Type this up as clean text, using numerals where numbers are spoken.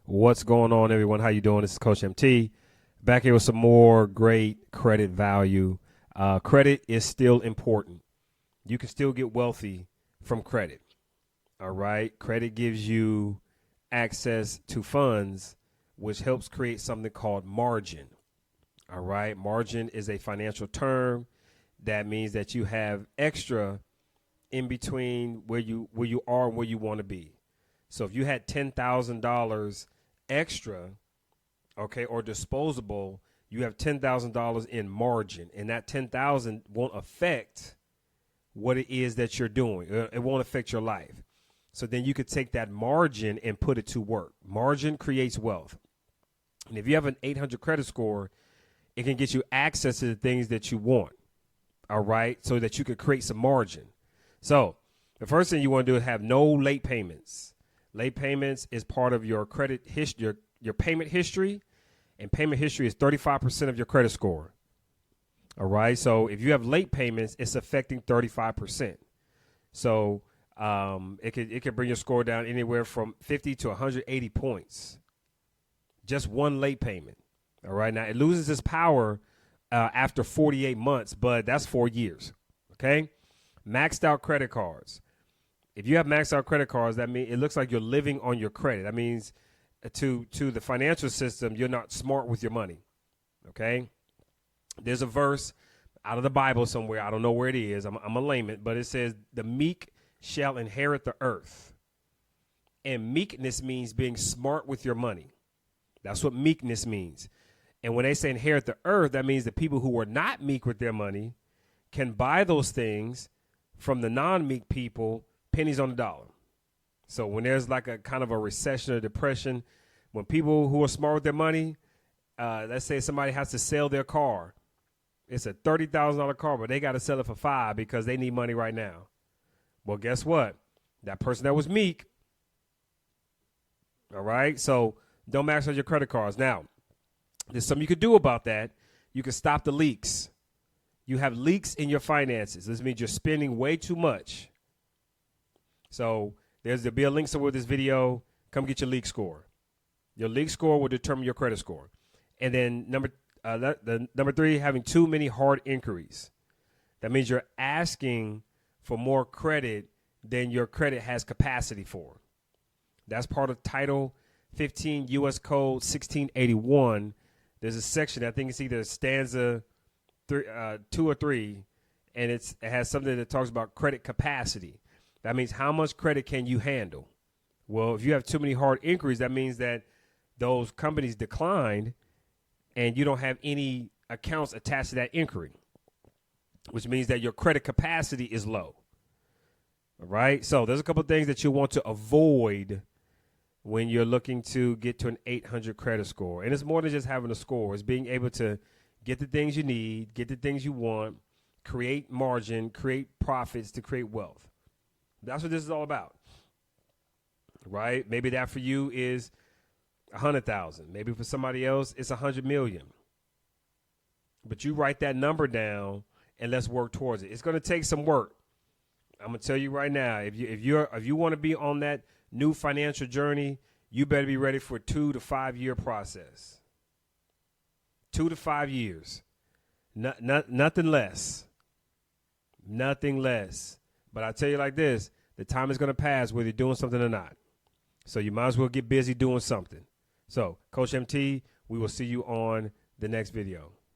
What's going on, everyone? How you doing? This is Coach MT back here with some more great credit value. Credit is still important. You can still get wealthy from credit. All right. Credit gives you access to funds, which helps create something called margin. All right. Margin is a financial term that means that you have extra in between where you are and where you want to be. So if you had $10,000 extra, okay, or disposable, you have $10,000 in margin, and that 10,000 won't affect what it is that you're doing. It won't affect your life. So then you could take that margin and put it to work. Margin creates wealth. And if you have an 800 credit score, it can get you access to the things that you want. All right, so that you could create some margin. So the first thing you want to do is have no late payments. Late payments is part of your credit history, your payment history, and payment history is 35% of your credit score. All right, so if you have late payments, it's affecting 35%. So it could bring your score down anywhere from 50 to 180 points. Just one late payment. All right, now it loses its power after 48 months, but that's 4 years. Okay, maxed out credit cards. If you have maxed out credit cards, that means it looks like you're living on your credit. That means to the financial system, you're not smart with your money. Okay, there's a verse out of the Bible somewhere. I don't know where it is. I'm a layman, but it says, "The meek shall inherit the earth." And meekness means being smart with your money. That's what meekness means. And when they say inherit the earth, that means the people who are not meek with their money can buy those things from the non-meek people, pennies on the dollar. So when there's like a kind of a recession or depression, when people who are smart with their money, let's say somebody has to sell their car. It's a $30,000 car, but they got to sell it for $5,000 because they need money right now. Well, guess what? That person that was meek. All right. So don't max out your credit cards. Now, there's something you could do about that. You can stop the leaks. You have leaks in your finances. This means you're spending way too much. So there'll be a link somewhere with this video. Come get your leak score. Your leak score will determine your credit score. And then number 3, having too many hard inquiries. That means you're asking for more credit than your credit has capacity for. That's part of Title 15 U.S. Code 1681. There's a section, I think it's either stanza 2 or 3, and it has something that talks about credit capacity. That means how much credit can you handle? Well, if you have too many hard inquiries, that means that those companies declined and you don't have any accounts attached to that inquiry, which means that your credit capacity is low. All right. So there's a couple of things that you want to avoid when you're looking to get to an 800 credit score. And it's more than just having a score. It's being able to get the things you need, get the things you want, create margin, create profits to create wealth. That's what this is all about, right? Maybe that for you is 100,000. Maybe for somebody else, it's 100 million. But you write that number down and let's work towards it. It's going to take some work. I'm going to tell you right now, if you want to be on that new financial journey, you better be ready for a 2 to 5 year process. 2 to 5 years. Nothing less. Nothing less. But I tell you like this, the time is going to pass whether you're doing something or not. So you might as well get busy doing something. So, Coach MT, we will see you on the next video.